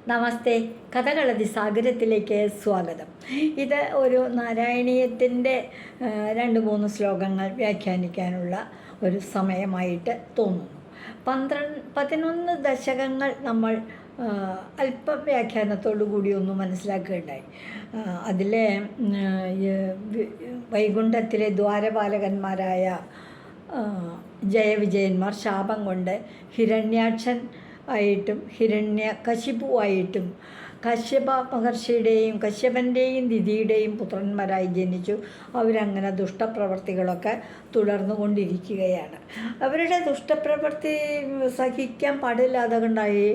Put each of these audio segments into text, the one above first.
നമസ്തേ, കഥകളതി സാഗരത്തിലേക്ക് സ്വാഗതം. ഇത് ഒരു നാരായണീയത്തിൻ്റെ 2-3 ശ്ലോകങ്ങൾ വ്യാഖ്യാനിക്കാനുള്ള ഒരു സമയമായിട്ട് തോന്നുന്നു. 11 ദശകങ്ങൾ നമ്മൾ അല്പം വ്യാഖ്യാനത്തോടു കൂടി ഒന്ന് മനസ്സിലാക്കുകയുണ്ടായി. അതിലെ വൈകുണ്ഠത്തിലെ ദ്വാരപാലകന്മാരായ ജയവിജയന്മാർ ശാപം കൊണ്ട് ഹിരണ്യാക്ഷൻ ആയിട്ടും ഹിരണ്യകശിപുവായിട്ടും കശ്യപ മഹർഷിയുടെയും കശ്യപൻ്റെയും ദിതിയുടെയും പുത്രന്മാരായി ജനിച്ചു. അവരങ്ങനെ ദുഷ്ടപ്രവർത്തികളൊക്കെ തുടർന്നു കൊണ്ടിരിക്കുകയാണ്. അവരുടെ ദുഷ്ടപ്രവൃത്തി സഹിക്കാൻ പാടില്ലാതെ കൊണ്ടായി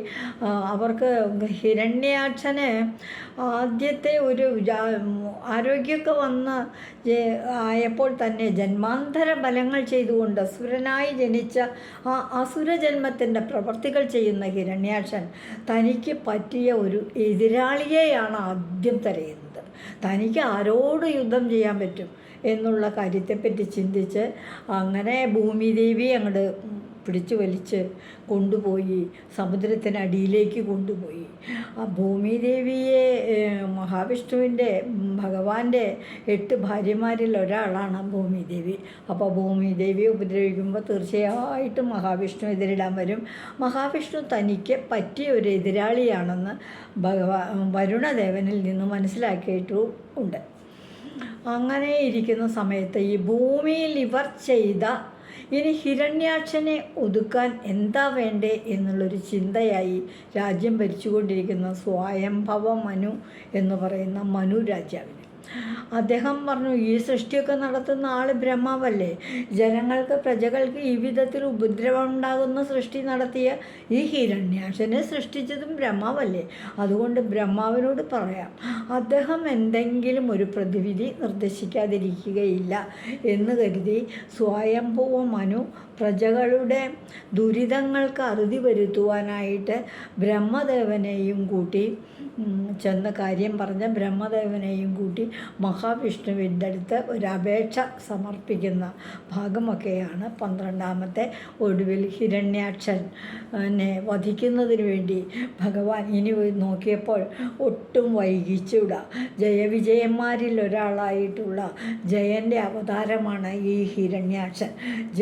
അവർക്ക് ഹിരണ്യാക്ഷന് ആദ്യത്തെ ഒരു ആരോഗ്യമൊക്കെ വന്ന് ആയപ്പോൾ തന്നെ ജന്മാന്തര ബലങ്ങൾ ചെയ്തുകൊണ്ട് അസുരനായി ജനിച്ച ആ അസുരജന്മത്തിൻ്റെ പ്രവർത്തികൾ ചെയ്യുന്ന ഹിരണ്യാക്ഷൻ തനിക്ക് പറ്റിയ ഒരു എതിരാളിയെയാണ് ആദ്യം തിരയുന്നത്. തനിക്ക് ആരോട് യുദ്ധം ചെയ്യാൻ പറ്റും എന്നുള്ള കാര്യത്തെപ്പറ്റി ചിന്തിച്ച് അങ്ങനെ ഭൂമിദേവി അങ്ങോട്ട് പിടിച്ചു വലിച്ച് കൊണ്ടുപോയി സമുദ്രത്തിനടിയിലേക്ക് കൊണ്ടുപോയി. ആ ഭൂമിദേവിയെ മഹാവിഷ്ണുവിൻ്റെ ഭഗവാന്റെ 8 ഭാര്യമാരിൽ ഒരാളാണ് ഭൂമിദേവി. അപ്പോൾ ഭൂമിദേവിയെ ഉപദ്രവിക്കുമ്പോൾ തീർച്ചയായിട്ടും മഹാവിഷ്ണു എതിരിടാൻ വരും. മഹാവിഷ്ണു തനിക്ക് പറ്റിയ ഒരു എതിരാളിയാണെന്ന് വരുണദേവനിൽ നിന്ന് മനസ്സിലാക്കിയിട്ടും ഉണ്ട്. അങ്ങനെ ഇരിക്കുന്ന സമയത്ത് ഈ ഭൂമിയിൽ ഇവർ ചെയ്ത ഇനി ഹിരണ്യാക്ഷനെ ഒതുക്കാൻ എന്താ വേണ്ടേ എന്നുള്ളൊരു ചിന്തയായി രാജ്യം ഭരിച്ചുകൊണ്ടിരിക്കുന്ന സ്വയംഭവ മനു എന്ന് പറയുന്ന മനു രാജാവിന്. അദ്ദേഹം പറഞ്ഞു, ഈ സൃഷ്ടിയൊക്കെ നടത്തുന്ന ആൾ ബ്രഹ്മാവല്ലേ, ജനങ്ങൾക്ക് പ്രജകൾക്ക് ഈ വിധത്തിൽ ഉപദ്രവം ഉണ്ടാകുന്ന സൃഷ്ടി നടത്തിയ ഈ ഹിരണ്യാക്ഷനെ സൃഷ്ടിച്ചതും ബ്രഹ്മാവല്ലേ, അതുകൊണ്ട് ബ്രഹ്മാവിനോട് പറയാം, അദ്ദേഹം എന്തെങ്കിലും ഒരു പ്രതിവിധി നിർദ്ദേശിക്കാതിരിക്കുകയില്ല എന്ന് കരുതി സ്വയംഭവ മനു പ്രജകളുടെ ദുരിതങ്ങൾക്ക് അറുതി വരുത്തുവാനായിട്ട് ബ്രഹ്മദേവനെയും കൂട്ടി ചെന്ന കാര്യം പറഞ്ഞ ബ്രഹ്മദേവനെയും കൂട്ടി മഹാവിഷ്ണുവിൻ്റെ അടുത്ത് ഒരു അപേക്ഷ സമർപ്പിക്കുന്ന ഭാഗമൊക്കെയാണ് 12ാമത്തെ. ഒടുവിൽ ഹിരണ്യാക്ഷനെ വധിക്കുന്നതിന് വേണ്ടി ഭഗവാൻ ഇനി നോക്കിയപ്പോൾ ഒട്ടും വൈകിച്ചുകൂടാ. ജയവിജയന്മാരിൽ ഒരാളായിട്ടുള്ള ജയൻ്റെ അവതാരമാണ് ഈ ഹിരണ്യാക്ഷൻ.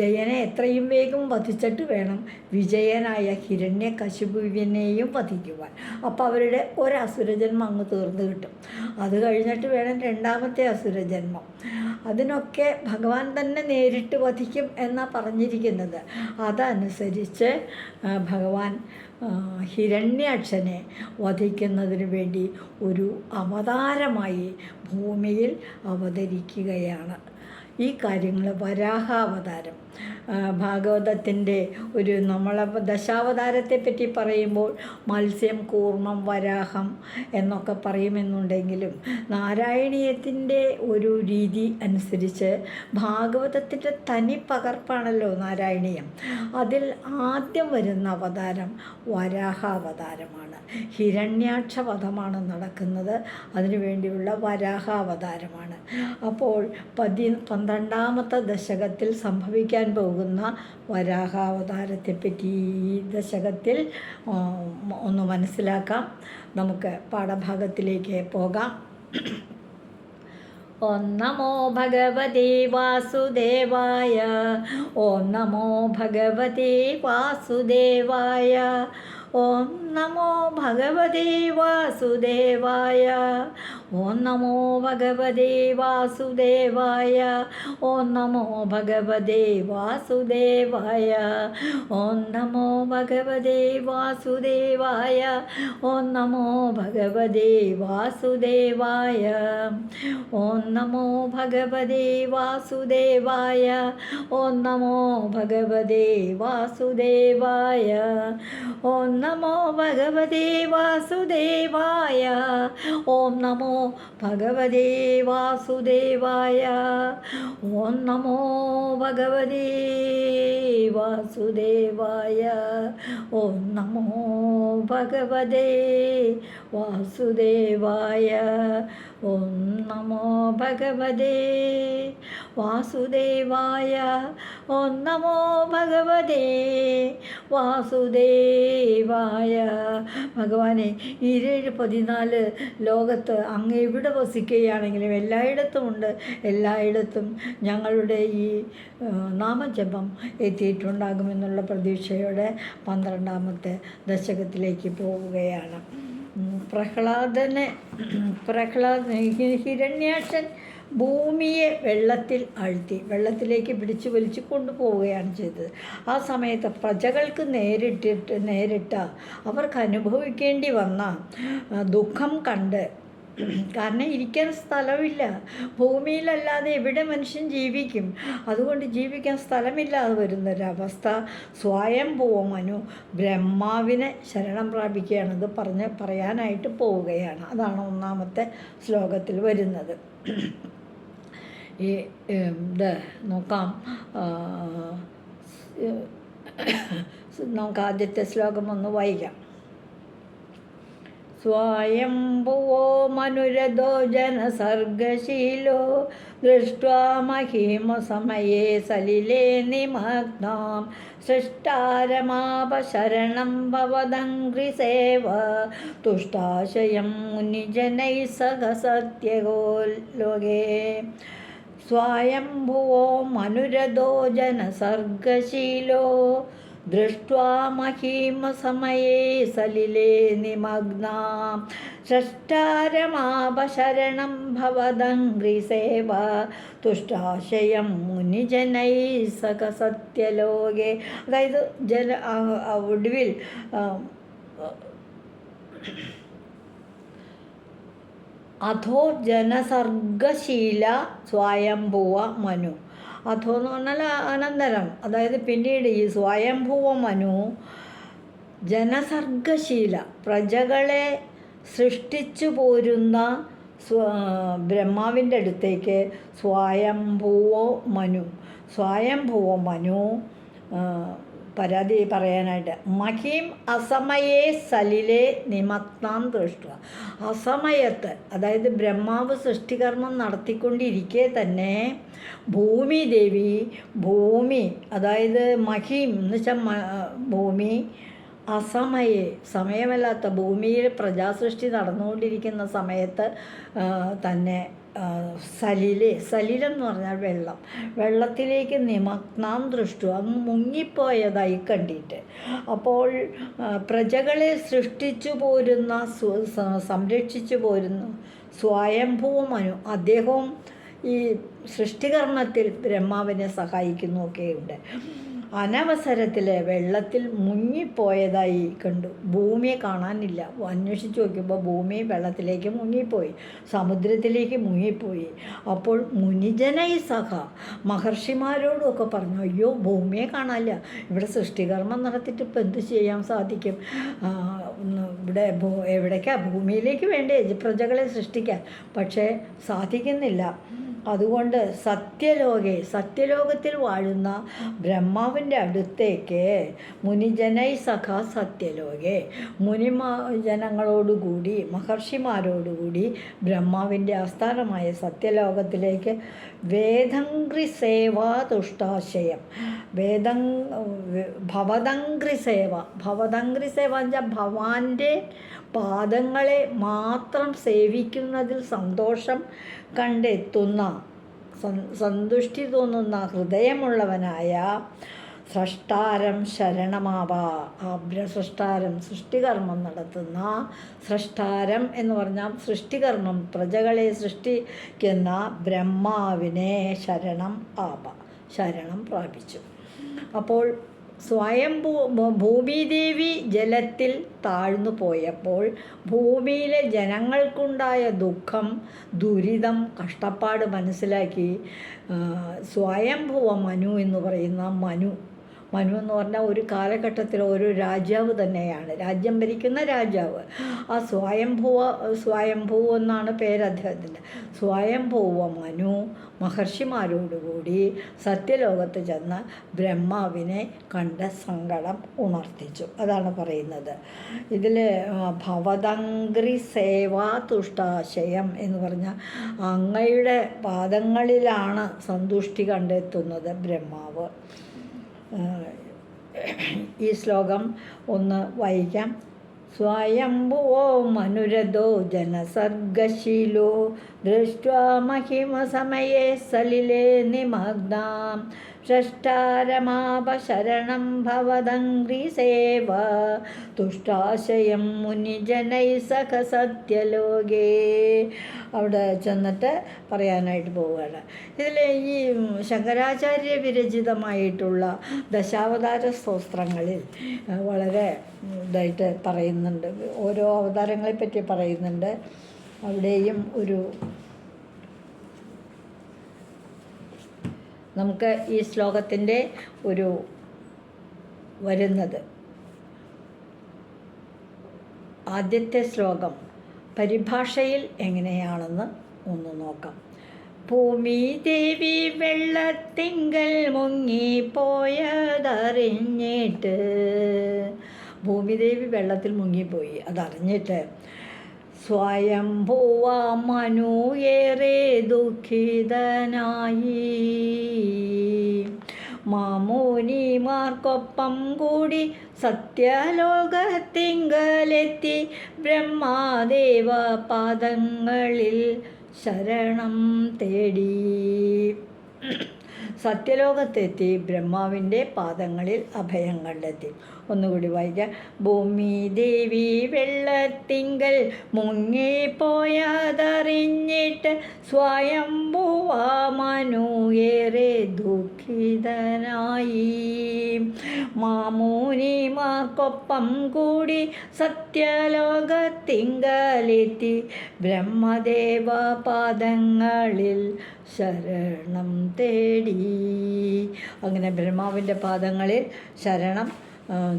ജയനെ എത്രയും വേഗം വധിച്ചിട്ട് വേണം വിജയനായ ഹിരണ്യകശിപുവിനെയും വധിക്കുവാൻ. അപ്പോൾ അവരുടെ ഒരസുരജന്മം അങ്ങ് തീർന്നു കിട്ടും. അത് കഴിഞ്ഞിട്ട് വേണം 2ാമത്തെ അസുരജന്മം. അതിനൊക്കെ ഭഗവാൻ തന്നെ നേരിട്ട് വധിക്കും എന്നാണ് പറഞ്ഞിരിക്കുന്നത്. അതനുസരിച്ച് ഭഗവാൻ ഹിരണ്യാക്ഷനെ വധിക്കുന്നതിന് വേണ്ടി ഒരു അവതാരമായി ഭൂമിയിൽ അവതരിക്കുകയാണ്. ഈ കാര്യങ്ങൾ വരാഹാവതാരം ഭാഗവതത്തിൻ്റെ നമ്മളെ ദശാവതാരത്തെപ്പറ്റി പറയുമ്പോൾ മത്സ്യം, കൂർമ്മം, വരാഹം എന്നൊക്കെ പറയുമെന്നുണ്ടെങ്കിലും നാരായണീയത്തിൻ്റെ ഒരു രീതി അനുസരിച്ച് ഭാഗവതത്തിൻ്റെ തനി പകർപ്പാണല്ലോ നാരായണീയം. അതിൽ ആദ്യം വരുന്ന അവതാരം വരാഹാവതാരമാണ്. ഹിരണ്യാക്ഷവധമാണ് നടക്കുന്നത്. അതിനുവേണ്ടിയുള്ള വരാഹാവതാരമാണ്. അപ്പോൾ 12ാമത്തെ ദശകത്തിൽ സംഭവിക്കാൻ പോകുന്ന വരാഹാവതാരത്തെപ്പറ്റി ഈ ദശകത്തിൽ ഒന്ന് മനസ്സിലാക്കാം. നമുക്ക് പാഠഭാഗത്തിലേക്ക് പോകാം. ഓം നമോ ഭഗവതേ വാസുദേവായ. ഓം നമോ ഭഗവതേ വാസുദേവായ. ഓം നമോ ഭഗവതേ വാസുദേവായ. ഓം നമോ ഭഗവതേ വാസുദേവായ. ഓം നമോ ഭഗവതേ വാസുദേവായ. ഓം നമോ ഭഗവതേ വാസുദേവായ. ഓം നമോ ഭഗവതേ വാസുദേവായ. ഓം നമോ ഭഗവതേ വാസുദേവായ. ഓം നമോ ഭഗവതേ വാസുദേവായ. ഓം നമോ ഭഗവതേ വാസുദേവായ. ഓം നമോ ഭഗവതേ വാസുദേവായ. ഓം നമോ ഭഗവതേ വാസുദേവായ. ഓം നമോ ഭഗവതേ വാസുദേവായ. ഓം നമോ ഭഗവതേ വാസുദേവായ. ഓം നമോ ഭഗവതേ വാസുദേവായ. ഭഗവാനെ, 14 ലോകത്ത് അങ്ങ് എവിടെ വസിക്കുകയാണെങ്കിലും എല്ലായിടത്തുമുണ്ട്. എല്ലായിടത്തും ഞങ്ങളുടെ ഈ നാമജപം എത്തിയിട്ടുണ്ടാകുമെന്നുള്ള പ്രതീക്ഷയോടെ 12ാമത്തെ ദശകത്തിലേക്ക് പോവുകയാണ്. ഹിരണ്യാക്ഷൻ ഭൂമിയെ വെള്ളത്തിൽ ആഴ്ത്തി വെള്ളത്തിലേക്ക് പിടിച്ചു വലിച്ചു കൊണ്ടുപോവുകയാണ് ചെയ്തത്. ആ സമയത്ത് പ്രജകൾക്ക് നേരിട്ട അവർക്ക് അനുഭവിക്കേണ്ടി വന്ന ദുഃഖം കണ്ട്, കാരണം ഇരിക്കാൻ സ്ഥലമില്ല, ഭൂമിയിലല്ലാതെ എവിടെ മനുഷ്യൻ ജീവിക്കും, അതുകൊണ്ട് ജീവിക്കാൻ സ്ഥലമില്ലാതെ വരുന്നൊരവസ്ഥ. സ്വയംഭുവ മനു ബ്രഹ്മാവിനെ ശരണം പ്രാപിക്കുകയാണത് പറയാനായിട്ട് പോവുകയാണ്. അതാണ് 1ാമത്തെ ശ്ലോകത്തിൽ വരുന്നത്. ഈ ഇത് നോക്കാം, നമുക്ക് ആദ്യത്തെ ശ്ലോകം ഒന്ന് വായിക്കാം. സ്വയംഭുവോ മനുരഥോ ജനസർഗശീലോ ദൃഷ്ട്വാ മഹീമസമയേ സലിലേ നിമഗ്നാം സൃഷ്ടാരമാപശരണം ഭവദംഘ്രിസേവ തുഷ്ടാശയം മുനിജനൈ സഹ സത്യഗോ ലോകേ. സ്വയംഭുവോ മനുരഥോ ജനസർഗശീലോ ദൃഷ്ട്വാ മഹീമസമയേ സലിലേ നിമഗ്നാം ഷഷ്ടാരമാപശരണം ഭവദംഘ്രിസേവ തുഷ്ടാശയം മുനിജനൈ സക സത്യലോകേ. അതായത് ഒടുവിൽ അധോ ജനസർഗശീല സ്വയംഭുവ മനു. അധോ എന്ന് പറഞ്ഞാൽ അനന്തരം, അതായത് പിന്നീട് ഈ സ്വയംഭുവ മനു ജനസർഗശീല പ്രജകളെ സൃഷ്ടിച്ചു പോരുന്ന ബ്രഹ്മാവിൻ്റെ അടുത്തേക്ക് സ്വയംഭുവ മനു പരാതി പറയാനായിട്ട് മഹീം അസമയേ സലിലെ നിമഗ്നാം ദൃഷ്ട. അസമയത്ത്, അതായത് ബ്രഹ്മാവ് സൃഷ്ടികർമ്മം നടത്തിക്കൊണ്ടിരിക്കെ തന്നെ ഭൂമി അതായത് മഹീം എന്ന് വെച്ചാൽ ഭൂമി അസമയെ സമയമല്ലാത്ത ഭൂമിയിൽ പ്രജാസൃഷ്ടി നടന്നുകൊണ്ടിരിക്കുന്ന സമയത്ത് തന്നെ സലിലെന്ന് പറഞ്ഞാൽ വെള്ളത്തിലേക്ക് നിമഗ്നാം ദൃഷ്ടു അങ്ങ് മുങ്ങിപ്പോയതായി കണ്ടിട്ട്. അപ്പോൾ പ്രജകളെ സൃഷ്ടിച്ചു പോരുന്ന സംരക്ഷിച്ചു പോരുന്ന സ്വയംഭുവ മനു അദ്ദേഹവും ഈ സൃഷ്ടികർമ്മത്തിൽ ബ്രഹ്മാവിനെ സഹായിക്കുന്നൊക്കെയുണ്ട്. അനവസരത്തിൽ വെള്ളത്തിൽ മുങ്ങിപ്പോയതായി കണ്ടു. ഭൂമിയെ കാണാനില്ല. അന്വേഷിച്ച് നോക്കിയപ്പോൾ ഭൂമി വെള്ളത്തിലേക്ക് മുങ്ങിപ്പോയി, സമുദ്രത്തിലേക്ക് മുങ്ങിപ്പോയി. അപ്പോൾ മുനിജനൈ സഹ മഹർഷിമാരോടുമൊക്കെ പറഞ്ഞു, അയ്യോ ഭൂമിയെ കാണാനില്ല, ഇവിടെ സൃഷ്ടികർമ്മം നടത്തിയിട്ട് ഇപ്പം എന്ത് ചെയ്യാൻ സാധിക്കും, ഇവിടെ എവിടേക്കാ ഭൂമിയിലേക്ക് വേണ്ടേ പ്രജകളെ സൃഷ്ടിക്കാൻ, പക്ഷേ സാധിക്കുന്നില്ല. അതുകൊണ്ട് സത്യലോകത്തിൽ വാഴുന്ന ബ്രഹ്മാവിൻ്റെ അടുത്തേക്ക് മുനിജനൈ സഖ സത്യലോകെ ജനങ്ങളോടുകൂടി മഹർഷിമാരോടുകൂടി ബ്രഹ്മാവിൻ്റെ ആസ്ഥാനമായ സത്യലോകത്തിലേക്ക് വേദംഘ്രിസേവാ തുഷ്ടാശയം ഭവദംഘ്രിസേവ എന്ന് വെച്ചാൽ ഭവാന്റെ പാദങ്ങളെ മാത്രം സേവിക്കുന്നതിൽ സന്തോഷം കണ്ടെത്തുന്ന സന്തുഷ്ടി തോന്നുന്ന ഹൃദയമുള്ളവനായ സ്രഷ്ടാരം സൃഷ്ടാരം സൃഷ്ടികർമ്മം നടത്തുന്ന സ്രഷ്ടാരം എന്ന് പറഞ്ഞാൽ സൃഷ്ടികർമ്മം പ്രജകളെ സൃഷ്ടിക്കുന്ന ബ്രഹ്മാവിനെ ശരണം പ്രാപിച്ചു. അപ്പോൾ ഭൂമിദേവി ജലത്തിൽ താഴ്ന്നു പോയപ്പോൾ ഭൂമിയിലെ ജനങ്ങൾക്കുണ്ടായ ദുഃഖം, ദുരിതം, കഷ്ടപ്പാട് മനസ്സിലാക്കി സ്വയംഭുവ മനു എന്ന് പറയുന്ന മനു എന്ന് പറഞ്ഞാൽ ഒരു കാലഘട്ടത്തിൽ ഒരു രാജാവ് തന്നെയാണ്, രാജ്യം ഭരിക്കുന്ന രാജാവ്. ആ സ്വയംഭൂ എന്നാണ് പേര് അദ്ദേഹത്തിൻ്റെ. സ്വയംഭൂവ മനു മഹർഷിമാരോടുകൂടി സത്യലോകത്ത് ചെന്ന് ബ്രഹ്മാവിനെ കണ്ട സങ്കടം ഉണർത്തിച്ചു. അതാണ് പറയുന്നത്. ഇതിൽ ഭവതംഗ്രി സേവാ തുഷ്ടാശയം എന്ന് പറഞ്ഞാൽ അങ്ങയുടെ പാദങ്ങളിലാണ് സന്തുഷ്ടി കണ്ടെത്തുന്നത് ബ്രഹ്മാവ്. ഈ ശ്ലോകം ഒന്ന് വായിക്കാം. സ്വയംഭുവോ മനുരഥോ ജനസർഗശീലോ ദൃഷ്ട്വാ മഹിമസമയേ സലിലേ നിമഗ്നാം ഷഷ്ടാരമാപശരണം ഭവദംഗ്രിസേവ തുഷ്ടാശയം മുനിജനൈ സഖ സത്യലോകേ. അവിടെ ചെന്നിട്ട് പറയാനായിട്ട് പോവുകയാണ്. ഇതിൽ ഈ ശങ്കരാചാര്യ വിരചിതമായിട്ടുള്ള ദശാവതാര സ്തോത്രങ്ങളിൽ വളരെ ഇതായിട്ട് പറയുന്നുണ്ട്, ഓരോ അവതാരങ്ങളെപ്പറ്റി പറയുന്നുണ്ട്. അവിടെയും നമുക്ക് ഈ ശ്ലോകത്തിൻ്റെ വരുന്നത് ആദ്യത്തെ ശ്ലോകം പരിഭാഷയിൽ എങ്ങനെയാണെന്ന് ഒന്ന് നോക്കാം. ഭൂമി ദേവി വെള്ളത്തിങ്കൽ മുങ്ങിപ്പോയതറിഞ്ഞിട്ട്, ഭൂമിദേവി വെള്ളത്തിൽ മുങ്ങിപ്പോയി അതറിഞ്ഞിട്ട് സ്വയംഭൂവ മനു ഏറെ ദുഃഖിതനായി മാമൂനിമാർക്കൊപ്പം കൂടി സത്യലോകത്തിങ്കലെത്തി ബ്രഹ്മാദേവ പാദങ്ങളിൽ ശരണം തേടി. സത്യലോകത്തെത്തി ബ്രഹ്മാവിൻ്റെ പാദങ്ങളിൽ അഭയം കണ്ടെത്തി. ഒന്നുകൂടി വായിക്കാം. ഭൂമി ദേവി വെള്ളത്തിങ്കൽ മുങ്ങിപ്പോയതറിഞ്ഞിട്ട് സ്വയംഭുവ മനു ഏറെ ദുഃഖിതനായി മാമൂനിമാർക്കൊപ്പം കൂടി സത്യലോകത്തിങ്കലെത്തി ബ്രഹ്മദേവ പാദങ്ങളിൽ ശരണം തേടി. അങ്ങനെ ബ്രഹ്മാവിൻ്റെ പാദങ്ങളിൽ ശരണം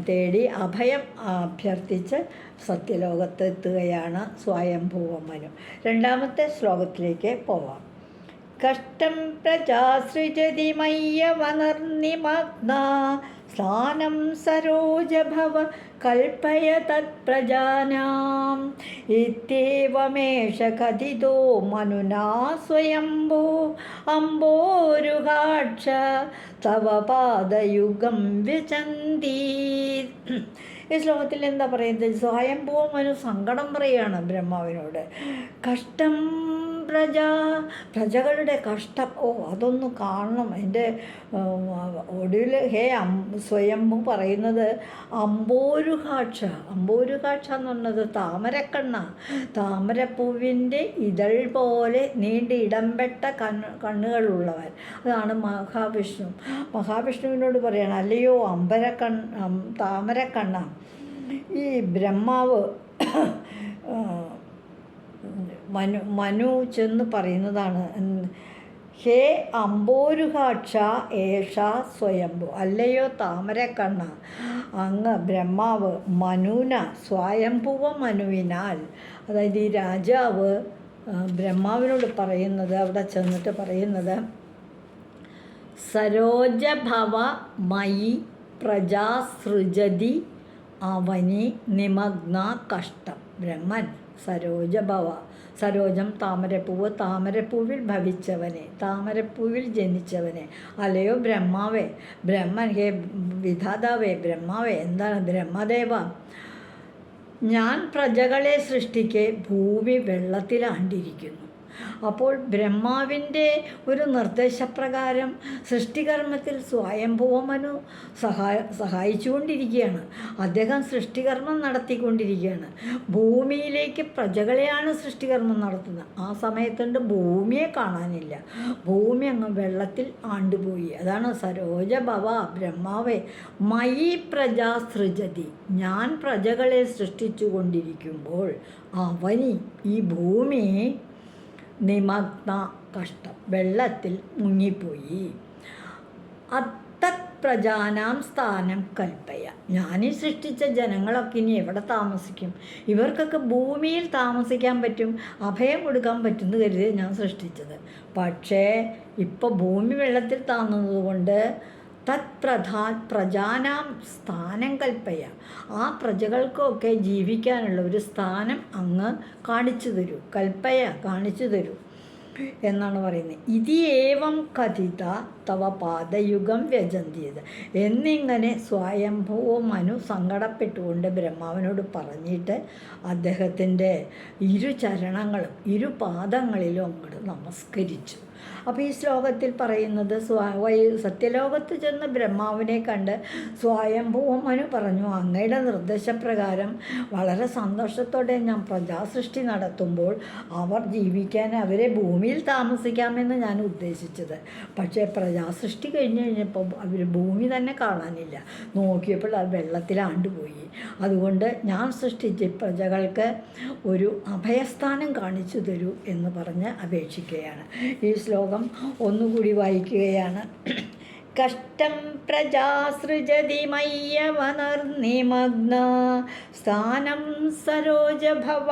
തേടി അഭയം അഭ്യർത്ഥിച്ച് സത്യലോകത്തെത്തുകയാണ് സ്വയംഭൂവ മനു. രണ്ടാമത്തെ ശ്ലോകത്തിലേക്ക് പോവാം. കഷ്ടം പ്രജാസൃജതി മയ്യവനർനിമഗ്ന സ്നാനം സരോജഭവ കൽപ്പയ തത്പ്രജാനാം ഇത്യേവമേഷ കഥിതോ മനുനാ സ്വയംഭൂ അംബോരുഹാക്ഷ തവ പാദയുഗം വ്യചന്തി. ഈ ശ്ലോകത്തിൽ എന്താ പറയുന്നത്? സ്വയംഭൂ മനു സങ്കടം പറയുകയാണ് ബ്രഹ്മാവിനോട്. കഷ്ടം പ്രജകളുടെ കഷ്ടം, അതൊന്ന് കാണണം. എൻ്റെ ഒടുവിൽ സ്വയംഭൂ പറയുന്നത് അംബോരുഹാക്ഷ എന്ന് പറഞ്ഞത് താമരക്കണ്ണ, താമരപ്പൂവിൻ്റെ ഇതൾ പോലെ നീണ്ട് ഇടംപെട്ട കണ്ണുകളുള്ളവൻ. അതാണ് മഹാവിഷ്ണു. മഹാവിഷ്ണുവിനോട് പറയണം, അല്ലയോ താമരക്കണ്ണ. ഈ ബ്രഹ്മാവ് മനു ചെന്ന് പറയുന്നതാണ്, ഹേ അംബോരുഹാക്ഷ ഏഷ സ്വയംഭു, അല്ലയോ താമരക്കണ്ണ, അങ്ങ് ബ്രഹ്മാവ് മനുന സ്വയംഭുവ മനുവിനാൽ, അതായത് ഈ രാജാവ് ബ്രഹ്മാവിനോട് പറയുന്നത്, അവിടെ ചെന്നിട്ട് പറയുന്നത്, സരോജഭവ മയി പ്രജാസൃജതി അവനി നിമഗ്ന കഷ്ടം. ബ്രഹ്മൻ സരോജഭവ, സരോജം താമരപ്പൂവ്, താമരപ്പൂവിൽ ഭവിച്ചവനെ, താമരപ്പൂവിൽ ജനിച്ചവനെ, അല്ലയോ ബ്രഹ്മാവേ, ബ്രഹ്മൻ, ഹേ വിധാതാവേ, ബ്രഹ്മാവേ, എന്താണ് ബ്രഹ്മദേവ, ഞാൻ പ്രജകളെ സൃഷ്ടിക്കെ ഭൂമി വെള്ളത്തിലാണ്ടിരിക്കുന്നു. അപ്പോൾ ബ്രഹ്മാവിൻ്റെ ഒരു നിർദ്ദേശപ്രകാരം സൃഷ്ടികർമ്മത്തിൽ സ്വയംഭുവ മനു സഹായിച്ചുകൊണ്ടിരിക്കുകയാണ്. അദ്ദേഹം സൃഷ്ടികർമ്മം നടത്തിക്കൊണ്ടിരിക്കുകയാണ്. ഭൂമിയിലേക്ക് പ്രജകളെയാണ് സൃഷ്ടികർമ്മം നടത്തുന്നത്. ആ സമയത്തുണ്ട് ഭൂമിയെ കാണാനില്ല, ഭൂമി അങ്ങ് വെള്ളത്തിൽ ആണ്ടുപോയി. അതാണ് സരോജഭവ, ബ്രഹ്മാവേ, മയി പ്രജാ സൃജതി, ഞാൻ പ്രജകളെ സൃഷ്ടിച്ചു കൊണ്ടിരിക്കുമ്പോൾ അവനി, ഈ ഭൂമി, നിമഗ്ന കഷ്ടം, വെള്ളത്തിൽ മുങ്ങിപ്പോയി. പ്രജാനാം സ്ഥാനം കൽപ്പയ. ഞാനീ സൃഷ്ടിച്ച ജനങ്ങളൊക്കെ ഇനി എവിടെ താമസിക്കും? ഇവർക്കൊക്കെ ഭൂമിയിൽ താമസിക്കാൻ പറ്റും, അഭയം കൊടുക്കാൻ പറ്റുമെന്ന് കരുതി ഞാൻ സൃഷ്ടിച്ചത്. പക്ഷേ ഇപ്പോൾ ഭൂമി വെള്ളത്തിൽ താന്നതുകൊണ്ട് പ്രജാനാം സ്ഥാനം കൽപ്പയ. ആ പ്രജകൾക്കൊക്കെ ജീവിക്കാനുള്ള ഒരു സ്ഥാനം അങ്ങ് കാണിച്ചു തരൂ, കൽപ്പയ കാണിച്ചു തരൂ എന്നാണ് പറയുന്നത്. ഇതിയേവം കഥിത തവ പാദയുഗം വ്യജന്തിയത് എന്നിങ്ങനെ സ്വയംഭവ മനു സങ്കടപ്പെട്ടുകൊണ്ട് ബ്രഹ്മാവിനോട് പറഞ്ഞിട്ട് അദ്ദേഹത്തിൻ്റെ ചരണങ്ങളും പാദങ്ങളിലും അങ്ങോട്ട് നമസ്കരിച്ചു. അപ്പോൾ ഈ ശ്ലോകത്തിൽ പറയുന്നത് സത്യലോകത്ത് ചെന്ന് ബ്രഹ്മാവിനെ കണ്ട് സ്വയംഭവ മനു പറഞ്ഞു, അങ്ങയുടെ നിർദ്ദേശപ്രകാരം വളരെ സന്തോഷത്തോടെ ഞാൻ പ്രജാസൃഷ്ടി നടത്തുമ്പോൾ അവർ ജീവിക്കാൻ, അവരെ ഭൂമിയിൽ താമസിക്കാമെന്ന് ഞാൻ ഉദ്ദേശിച്ചത്. പക്ഷേ പ്രജാസൃഷ്ടി കഴിഞ്ഞപ്പോൾ അവർ ഭൂമി തന്നെ കാണാനില്ല. നോക്കിയപ്പോൾ അത് വെള്ളത്തിലാണ്ടുപോയി. അതുകൊണ്ട് ഞാൻ സൃഷ്ടിച്ച പ്രജകൾക്ക് ഒരു അഭയസ്ഥാനം കാണിച്ചു തരൂ എന്ന് പറഞ്ഞ് അപേക്ഷിക്കുകയാണ്. ഈ ശ്ലോകം ഒന്നുകൂടി വായിക്കുകയാണ്. കഷ്ടം പ്രജാസൃജതി മയ്യവനർനിമഗ്ന സ്ഥാനം സരോജഭവ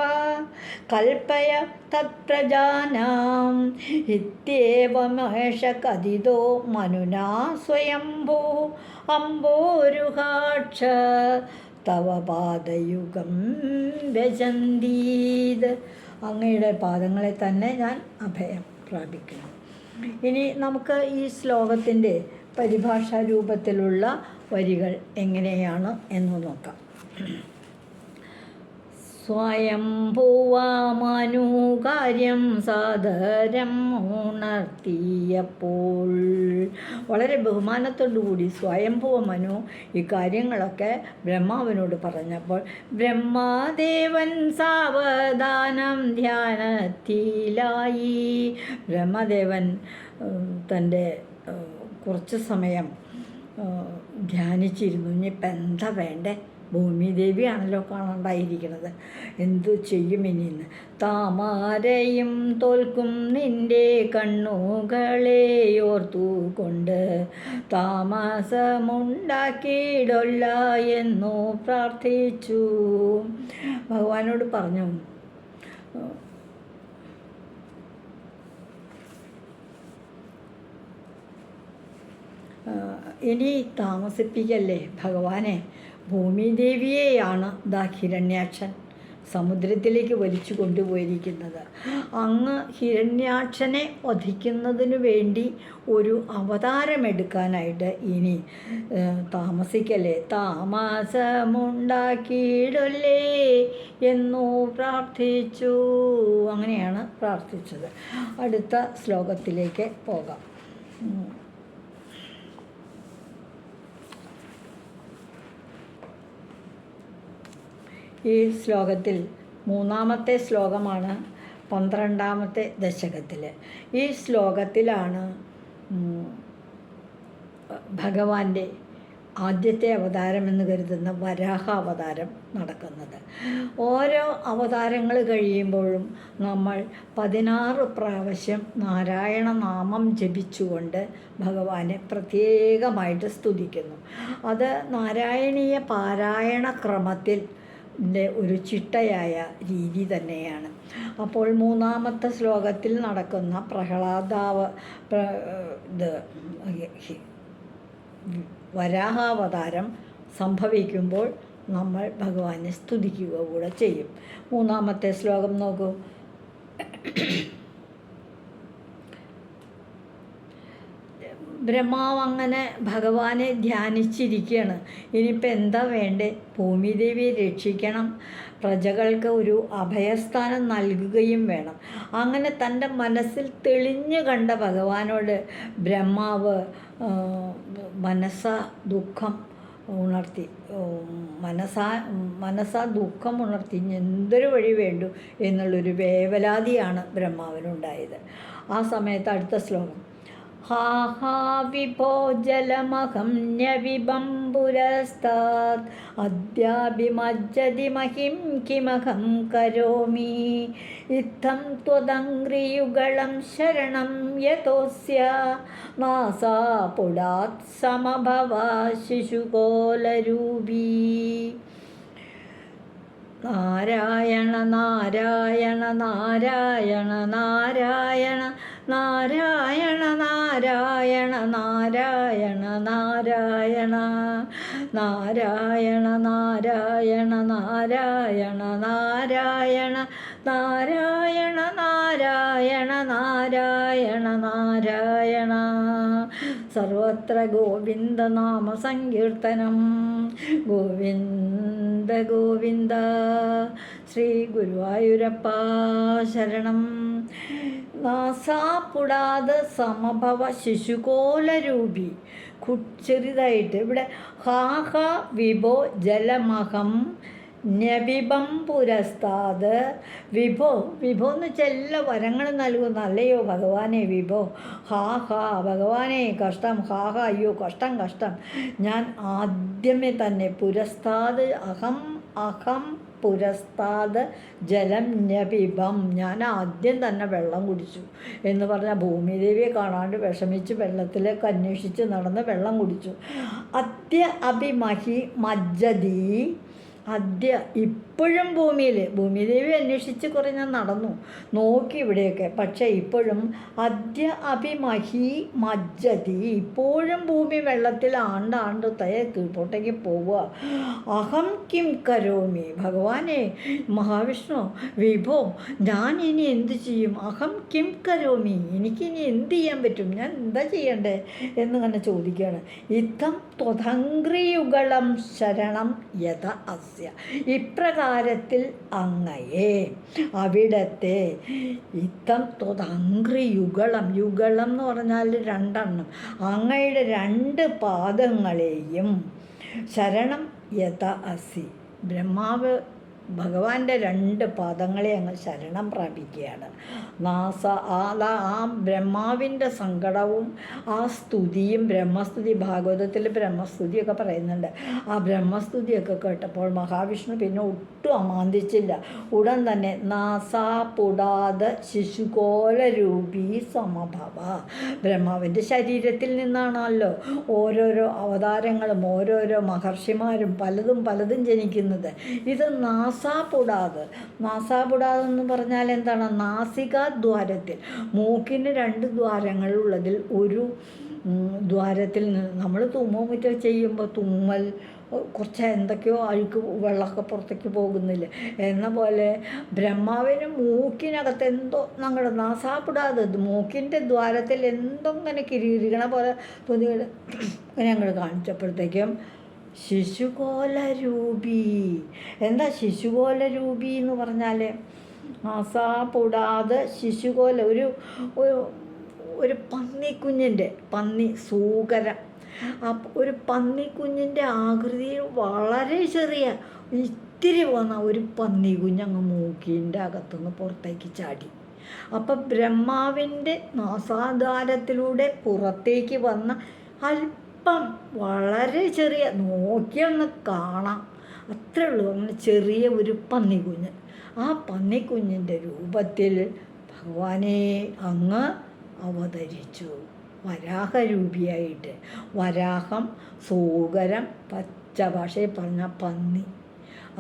കൽപ്പയ തത്പ്രജാനാം ഇത്യേവമേഷ കഥിതോ മനുനാ സ്വയംഭൂ അംബോരുഹാക്ഷ തവ പാദയുഗം വ്യജന്തീത്. അങ്ങയുടെ പാദങ്ങളെ തന്നെ ഞാൻ അഭയം പ്രാപിക്കണം. ഇനി നമുക്ക് ഈ ശ്ലോകത്തിൻ്റെ പരിഭാഷാ രൂപത്തിലുള്ള വരികൾ എങ്ങനെയാണ് എന്ന് നോക്കാം. സ്വയംഭുവാമനുകാര്യം സാദരം ഉണർത്തിയപ്പോൾ, വളരെ ബഹുമാനത്തോടുകൂടി സ്വയംഭുവ മനു ഈ കാര്യങ്ങളൊക്കെ ബ്രഹ്മാവിനോട് പറഞ്ഞപ്പോൾ ബ്രഹ്മദേവൻ സാവധാനം ധ്യാനത്തിലായി. ബ്രഹ്മദേവൻ തൻ്റെ കുറച്ച് സമയം ധ്യാനിച്ചിരുന്നു. ഇനിയിപ്പോൾ എന്താ വേണ്ടേ? ഭൂമിദേവിയാണല്ലോ കാണാണ്ടായിരിക്കുന്നത്, എന്തു ചെയ്യും ഇനിന്ന്? താമരയും തോൽക്കും നിന്റെ കണ്ണുകളെ ഓർത്തുകൊണ്ട് താമസമുണ്ടാക്കിയിടൊല്ല എന്നു പ്രാർത്ഥിച്ചു. ഭഗവാനോട് പറഞ്ഞു, ഇനി താമസിപ്പിക്കല്ലേ ഭഗവാനെ. ഭൂമിദേവിയെയാണ് ഹിരണ്യാക്ഷൻ സമുദ്രത്തിലേക്ക് വലിച്ചു കൊണ്ടുപോയിരിക്കുന്നത്. അങ്ങ് ഹിരണ്യാക്ഷനെ വധിക്കുന്നതിനു വേണ്ടി ഒരു അവതാരമെടുക്കാനായിട്ട് ഇനി താമസിക്കല്ലേ, താമസമുണ്ടാക്കിയിടല്ലേ എന്നു പ്രാർത്ഥിച്ചു. അങ്ങനെയാണ് പ്രാർത്ഥിച്ചത്. അടുത്ത ശ്ലോകത്തിലേക്ക് പോകാം. ഈ ശ്ലോകത്തിൽ മൂന്നാമത്തെ ശ്ലോകമാണ് 12ാമത്തെ ദശകത്തിൽ. ഈ ശ്ലോകത്തിലാണ് ഭഗവാന്റെ ആദ്യത്തെ അവതാരമെന്ന് കരുതുന്ന വരാഹ അവതാരം നടക്കുന്നത്. ഓരോ അവതാരങ്ങൾ കഴിയുമ്പോഴും നമ്മൾ 16 പ്രാവശ്യം നാരായണ നാമം ജപിച്ചുകൊണ്ട് ഭഗവാനെ പ്രത്യേകമായിട്ട് സ്തുതിക്കുന്നു. അത് നാരായണീയ പാരായണ ക്രമത്തിൽ ഒരു ചിട്ടയായ രീതി തന്നെയാണ്. അപ്പോൾ മൂന്നാമത്തെ ശ്ലോകത്തിൽ നടക്കുന്ന വരാഹാവതാരം സംഭവിക്കുമ്പോൾ നമ്മൾ ഭഗവാനെ സ്തുതിക്കുക കൂടെ ചെയ്യും. മൂന്നാമത്തെ ശ്ലോകം നോക്കൂ. ബ്രഹ്മാവ് അങ്ങനെ ഭഗവാനെ ധ്യാനിച്ചിരിക്കുകയാണ്. ഇനിയിപ്പോൾ എന്താ വേണ്ടേ? ഭൂമിദേവിയെ രക്ഷിക്കണം, പ്രജകൾക്ക് ഒരു അഭയസ്ഥാനം നൽകുകയും വേണം. അങ്ങനെ തൻ്റെ മനസ്സിൽ തെളിഞ്ഞു കണ്ട ഭഗവാനോട് ബ്രഹ്മാവ് മനസ്സാ ദുഃഖം ഉണർത്തി ദുഃഖം ഉണർത്തി എന്തൊരു വഴി വേണ്ടു എന്നുള്ളൊരു വേവലാതിയാണ് ബ്രഹ്മാവിനുണ്ടായത്. ആ സമയത്ത് അടുത്ത ശ്ലോകം. ഹാ ഹാ വിഭോ ജലമഹം ന്യപിബം പുരസ്താത് അദ്യാഭിമജ്ജതി മഹിം കിമഹം കരോമി ഇത്തം ത്വദംഘ്രിയുഗളം ശരണം യതോസ്യ നാസാപുടാത് സമഭവ ശിശുകോലരൂപീ. നാരായണ നാരായണ നാരായണ നാരായണ നാരായണ നാരായണ നാരായണ നാരായണ നാരായണ നാരായണ നാരായണ നാരായണ നാരായണ നാരായണ നാരായണ നാരായണ. സർവത്ര ഗോവിന്ദനാമ സങ്കീർത്തനം. ഗോവിന്ദ ഗോവിന്ദ. ശ്രീ ഗുരുവായൂരപ്പ ശരണം. നാസാപുടാത് സമഭവ ശിശുകോലരൂപി. ചെറുതായിട്ട് ഇവിടെ ഹാ ഹാ വിഭോ ജലമഹം ന്യപിബം പുരസ്താത്. വിഭോ വിഭോ എന്ന് വെച്ചാൽ എല്ലാ വരങ്ങളും നൽകുന്ന അല്ലയോ ഭഗവാനെ വിഭോ. ഹാ ഹാ ഭഗവാനെ കഷ്ടം. ഹാ ഹാ അയ്യോ കഷ്ടം കഷ്ടം. ഞാൻ ആദ്യമേ തന്നെ പുരസ്താത് അഹം അഹം പുരസ്താത് ജലം ന്യപിബം. ഞാൻ ആദ്യം തന്നെ വെള്ളം കുടിച്ചു എന്ന് പറഞ്ഞാൽ ഭൂമിദേവിയെ കാണാണ്ട് വിഷമിച്ച് വെള്ളത്തിലേക്ക് അന്വേഷിച്ച് നടന്ന് വെള്ളം കുടിച്ചു. അദ്യ അഭിമഹി മജ്ജതി. അദ്യ ഇപ്പോഴും ഭൂമിദേവി അന്വേഷിച്ച് കുറേ ഞാൻ നടന്നു നോക്കി ഇവിടെയൊക്കെ. പക്ഷേ ഇപ്പോഴും അദ്യ അഭിമഹി മജ്ജതി. ഇപ്പോഴും ഭൂമി വെള്ളത്തിൽ ആണ്ടാണ്ട് കീഴ്പോട്ടേക്ക് പോവുക. അഹം കിം കരോമി. ഭഗവാനെ മഹാവിഷ്ണു വിഭോ ഞാൻ ഇനി എന്ത് ചെയ്യും? അഹം കിം കരോമി. എനിക്കിനി എന്ത് ചെയ്യാൻ പറ്റും? ഞാൻ എന്താ ചെയ്യണ്ടേ എന്ന് തന്നെ ചോദിക്കുകയാണ്. ഇത്തം ത്വദംഘ്രിയുഗളം ശരണം യഥ അസ്യ. ഇപ്രകാരത്തിൽ അങ്ങയെ അവിടത്തെ ഇത്തം ത്വദംഘ്രിയുഗളം. യുഗളം എന്ന് പറഞ്ഞാൽ രണ്ടെണ്ണം. അങ്ങയുടെ രണ്ട് പാദങ്ങളെയും ശരണം യഥ അസി. ബ്രഹ്മാവ് ഭഗവാന്റെ രണ്ട് പാദങ്ങളെ അങ്ങ് ശരണം പ്രാപിക്കുകയാണ്. ആ ബ്രഹ്മാവിൻ്റെ സങ്കടവും ആ സ്തുതിയും ബ്രഹ്മസ്തുതി ഭാഗവതത്തിൽ ബ്രഹ്മസ്തുതിയൊക്കെ പറയുന്നുണ്ട്. ആ ബ്രഹ്മസ്തുതിയൊക്കെ കേട്ടപ്പോൾ മഹാവിഷ്ണു പിന്നെ ഒട്ടും അമാന്തിച്ചില്ല. ഉടൻ തന്നെ നാസാപുടാത് ശിശുകോലരൂപീ സമഭവ. ബ്രഹ്മാവിൻ്റെ ശരീരത്തിൽ നിന്നാണല്ലോ ഓരോരോ അവതാരങ്ങളും ഓരോരോ മഹർഷിമാരും പലതും ജനിക്കുന്നത്. ഇത് നാസാപുടാത് എന്ന് പറഞ്ഞാൽ എന്താണ്? നാസികാദ്വാരത്തിൽ മൂക്കിന് രണ്ട് ദ്വാരങ്ങളുള്ളതിൽ ഒരു ദ്വാരത്തിൽ നിന്ന് നമ്മൾ തുമ്മുമുറ്റ ചെയ്യുമ്പോൾ തുമ്മൽ കുറച്ച് എന്തൊക്കെയോ അഴുക്ക് വെള്ളമൊക്കെ പുറത്തേക്ക് പോകുന്നില്ല എന്ന പോലെ ബ്രഹ്മാവിന് മൂക്കിനകത്ത് എന്തോ ഞങ്ങളുടെ നാസാപുടാതെ മൂക്കിൻ്റെ ദ്വാരത്തിൽ എന്തോ ഇങ്ങനെ കിരികിരിക്കണ പോലെ തോന്നിയിട്ട് ഞങ്ങൾ കാണിച്ചപ്പോഴത്തേക്കും ശിശുകോലരൂപി. എന്താ ശിശുകോലരൂപി എന്ന് പറഞ്ഞാൽ? നാസാപുടാത് ശിശുകോല. ഒരു പന്നിക്കുഞ്ഞിൻ്റെ സൂകരം. ഒരു പന്നിക്കുഞ്ഞിൻ്റെ ആകൃതിയിൽ വളരെ ചെറിയ ഇത്തിരി വന്ന ഒരു പന്നിക്കുഞ്ഞങ്ങ് മൂക്കിൻ്റെ അകത്തുനിന്ന് പുറത്തേക്ക് ചാടി. അപ്പം ബ്രഹ്മാവിൻ്റെ നാസാദ്വാരത്തിലൂടെ പുറത്തേക്ക് വന്ന അല്പം വളരെ ചെറിയ നോക്കിയൊന്ന് കാണാം അത്രേ ഉള്ളൂ. അങ്ങനെ ചെറിയ ഒരു പന്നിക്കുഞ്ഞ്. ആ പന്നിക്കുഞ്ഞിൻ്റെ രൂപത്തിൽ ഭഗവാനെ അങ്ങ് അവതരിച്ചു വരാഹരൂപിയായിട്ട്. വരാഹം സൂകരം പച്ച ഭാഷയിൽ പറഞ്ഞ പന്നി.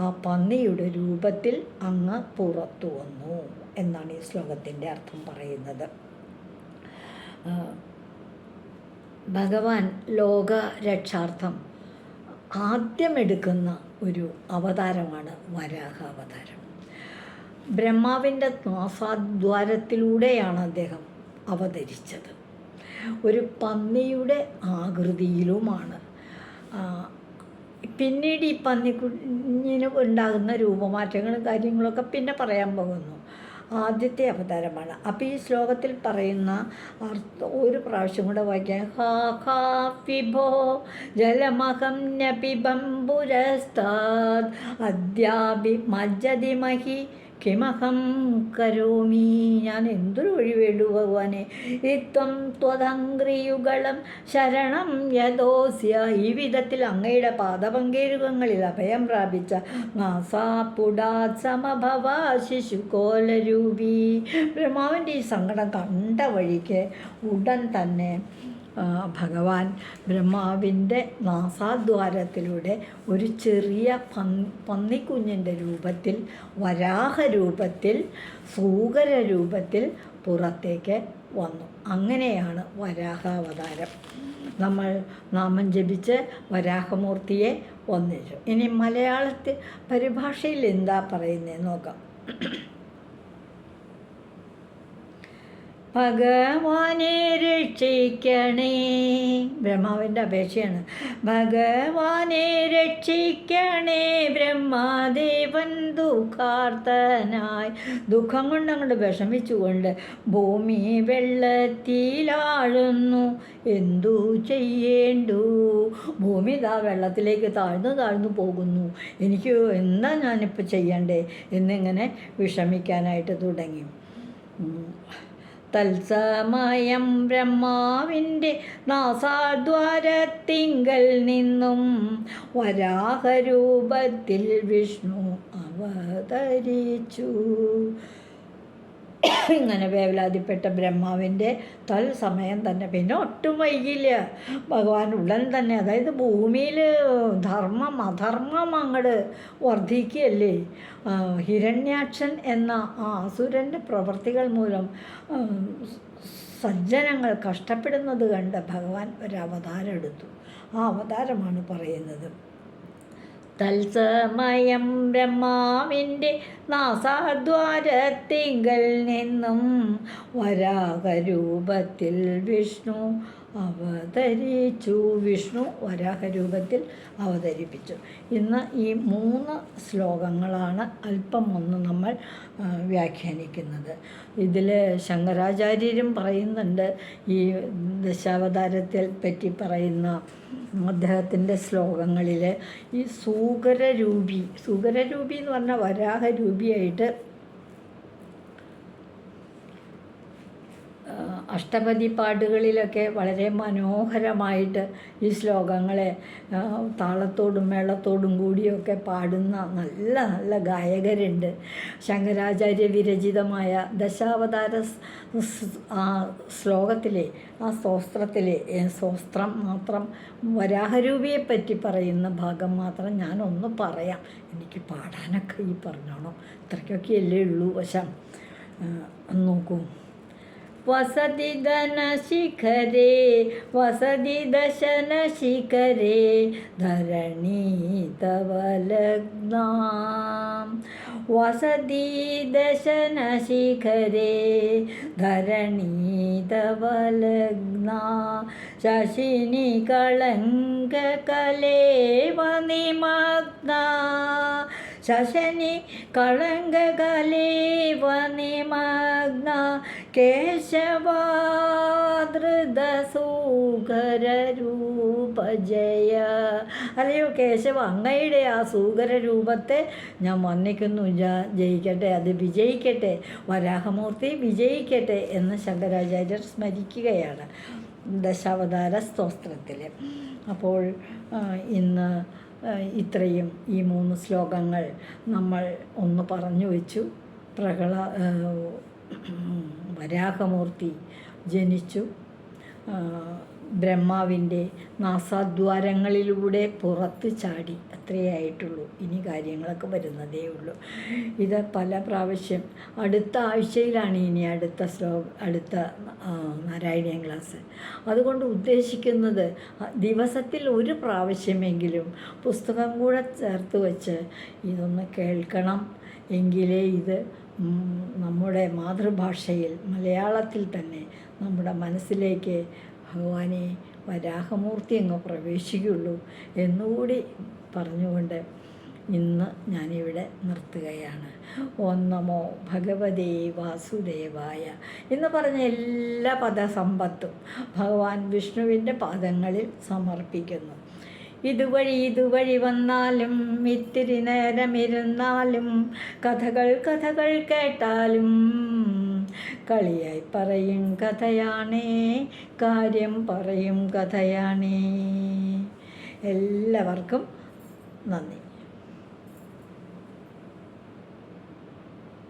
ആ പന്നിയുടെ രൂപത്തിൽ അങ്ങ് പുറത്തു വന്നു എന്നാണ് ഈ ശ്ലോകത്തിൻ്റെ അർത്ഥം പറയുന്നത്. ഭഗവാൻ ലോകരക്ഷാർത്ഥം ആദ്യം എടുക്കുന്ന ഒരു അവതാരമാണ് വരാഹ അവതാരം. ബ്രഹ്മാവിൻ്റെ നാസാദ്വാരത്തിലൂടെയാണ് അദ്ദേഹം അവതരിച്ചത്. ഒരു പന്നിയുടെ ആകൃതിയിലുമാണ്. പിന്നീട് ഈ പന്നിക്കുഞ്ഞിന് ഉണ്ടാകുന്ന രൂപമാറ്റങ്ങളും കാര്യങ്ങളൊക്കെ പിന്നെ പറയാൻ പോകുന്നു. ആദ്യത്തെ അവതാരമാണ്. അപ്പോൾ ഈ ശ്ലോകത്തിൽ പറയുന്ന അർത്ഥം ഒരു പ്രാവശ്യം കൂടെ വായിക്കാൻ. ഹാ ഹാ വിഭോ ജലമഹം നപിബം പുരസ്താത് അദ്യാഭി മജ്ജതി മഹി കിമഹം കരോമി, ഞാൻ എന്തൊരു വഴി വേണ്ടു ഭഗവാനെ. ഇത്വം ത്വദംഗ്രിയുഗളം ശരണം യദോസ്യ, ഈ വിധത്തിൽ അങ്ങയുടെ പാദപങ്കേരുകങ്ങളിൽ അഭയം പ്രാപിച്ച നാസാപുടാത് സമഭവ ശിശുകോലരൂപി. ബ്രഹ്മാവിൻ്റെ ഈ സങ്കടം കണ്ട വഴിക്ക് ഉടൻ തന്നെ ഭഗവാൻ ബ്രഹ്മാവിൻ്റെ നാസാദ്വാരത്തിലൂടെ ഒരു ചെറിയ പന്നിക്കുഞ്ഞിൻ്റെ രൂപത്തിൽ, വരാഹരൂപത്തിൽ, സൂകരരൂപത്തിൽ പുറത്തേക്ക് വന്നു. അങ്ങനെയാണ് വരാഹാവതാരം. നമ്മൾ നാമം ജപിച്ച് വരാഹമൂർത്തിയെ ഒന്നിച്ചു. ഇനി മലയാളത്തിൽ പരിഭാഷയിൽ എന്താ പറയുന്നത് നോക്കാം. ഭഗവാനെ രക്ഷിക്കണേ, ബ്രഹ്മാവിൻ്റെ അപേക്ഷയാണ്. ഭഗവാനെ രക്ഷിക്കണേ, ബ്രഹ്മദേവൻ ദുഃഖാർത്തനായി, ദുഃഖം കൊണ്ട് അങ്ങോട്ട് വിഷമിച്ചുകൊണ്ട് ഭൂമി വെള്ളത്തിലാഴുന്നു, എന്തു ചെയ്യേണ്ടു. ഭൂമി ഇതാ വെള്ളത്തിലേക്ക് താഴ്ന്നു പോകുന്നു, എനിക്ക് എന്താ ഞാനിപ്പോൾ ചെയ്യണ്ടേ എന്നിങ്ങനെ വിഷമിക്കാനായിട്ട് തുടങ്ങി. തത്സമയം ബ്രഹ്മാവിൻ്റെ നാസാദ്വാരത്തിങ്കൽ നിന്നും വരാഹരൂപത്തിൽ വിഷ്ണു അവതരിച്ചു. ഇങ്ങനെ വേവലാതിപ്പെട്ട ബ്രഹ്മാവിൻ്റെ തത്സമയം തന്നെ, പിന്നെ ഒട്ടും വൈകില്ല, ഭഗവാൻ ഉടൻ തന്നെ, അതായത് ഭൂമിയിൽ ധർമ്മം അധർമ്മം അങ്ങോട്ട് വർദ്ധിക്കുകയല്ലേ. ഹിരണ്യാക്ഷൻ എന്ന ആ അസുരൻ്റെ പ്രവൃത്തികൾ മൂലം സജ്ജനങ്ങൾ കഷ്ടപ്പെടുന്നത് കണ്ട് ഭഗവാൻ ഒരു അവതാരം എടുത്തു. ആ അവതാരമാണ് പറയുന്നത്. തത്സമയം ബ്രഹ്മാവിൻ്റെ നാസാദ്വാരത്തിങ്കൽ നിന്നും വരാഹരൂപത്തിൽ വിഷ്ണു അവതരിച്ചു. വിഷ്ണു വരാഹരൂപത്തിൽ അവതരിപ്പിച്ചു. ഇന്ന് ഈ 3 ശ്ലോകങ്ങളാണ് അല്പം ഒന്ന് നമ്മൾ വ്യാഖ്യാനിക്കുന്നത്. ഇതിൽ ശങ്കരാചാര്യരും പറയുന്നുണ്ട്, ഈ ദശാവതാരത്തെ പറ്റി പറയുന്ന അദ്ദേഹത്തിൻ്റെ ശ്ലോകങ്ങളിൽ ഈ സൂകരരൂപി എന്ന് പറഞ്ഞാൽ വരാഹരൂപിയായിട്ട് അഷ്ടപതി പാട്ടുകളിലൊക്കെ വളരെ മനോഹരമായിട്ട് ഈ ശ്ലോകങ്ങളെ താളത്തോടും മേളത്തോടും കൂടിയൊക്കെ പാടുന്ന നല്ല നല്ല ഗായകരുണ്ട്. ശങ്കരാചാര്യ വിരചിതമായ ദശാവതാര ആ ശ്ലോകത്തിലെ ആ സ്തോത്രം മാത്രം വരാഹരൂപിയെപ്പറ്റി പറയുന്ന ഭാഗം മാത്രം ഞാനൊന്ന് പറയാം. എനിക്ക് പാടാനൊക്കെ ഈ പറഞ്ഞോണം, ഇത്രയ്ക്കൊക്കെയല്ലേ ഉള്ളൂ വശം. നോക്കൂ. വസതി ധനശിഖരേ വസതി ദശനശിഖരേ ധരണി തവ ലഗ്നാം. വസതി ദശനശിഖരേ ധരണി തവ ലഗ്നാ. ശശിനി കളങ്ക കലേവ നിമഗ്നാ. ശശനി കളങ്ക കലേവ നിമഗ്ന. കേശവാധൃതസൂകരരൂപജയ. അല്ലയോ കേശവ, അങ്ങയുടെ ആ സൂകരരൂപത്തെ ഞാൻ വന്ദിക്കുന്നു. ജയിക്കട്ടെ, അത് വിജയിക്കട്ടെ, വരാഹമൂർത്തി വിജയിക്കട്ടെ എന്ന് ശങ്കരാചാര്യർ സ്മരിക്കുകയാണ് ദശാവതാര സ്തോത്രത്തിൽ. അപ്പോൾ ഇന്ന് ഇത്രയും ഈ 3 ശ്ലോകങ്ങൾ നമ്മൾ ഒന്ന് പറഞ്ഞു വെച്ചു. വരാഹമൂർത്തി ജനിച്ചു, ബ്രഹ്മാവിൻ്റെ നാസാദ്വാരങ്ങളിലൂടെ പുറത്ത് ചാടി, അത്രയേ ആയിട്ടുള്ളൂ. ഇനി കാര്യങ്ങളൊക്കെ വരുന്നതേ ഉള്ളൂ. ഇത് പല പ്രാവശ്യം അടുത്ത ആഴ്ചയിലാണ് ഇനി അടുത്ത നാരായണീയം ക്ലാസ്. അതുകൊണ്ട് ഉദ്ദേശിക്കുന്നത് ദിവസത്തിൽ ഒരു പ്രാവശ്യമെങ്കിലും പുസ്തകം കൂടെ ചേർത്ത് വച്ച് ഇതൊന്ന് കേൾക്കണം. എങ്കിലേ ഇത് നമ്മുടെ മാതൃഭാഷയിൽ മലയാളത്തിൽ തന്നെ നമ്മുടെ മനസ്സിലേക്ക് ഭഗവാനെ വരാഹമൂർത്തി അങ്ങ് പ്രവേശിക്കുകയുള്ളൂ എന്നുകൂടി പറഞ്ഞുകൊണ്ട് ഇന്ന് ഞാനിവിടെ നിർത്തുകയാണ്. ഓം നമോ ഭഗവതേ വാസുദേവായ എന്ന് പറഞ്ഞ എല്ലാ പദസമ്പത്തും ഭഗവാൻ വിഷ്ണുവിൻ്റെ പാദങ്ങളിൽ സമർപ്പിക്കുന്നു. ഇതുവഴി വന്നാലും ഇത്തിരി നേരമിരുന്നാലും കഥകൾ കേട്ടാലും കളിയായി പറയും കഥയാണേ, കാര്യം പറയും കഥയാണേ. എല്ലാവർക്കും നന്ദി.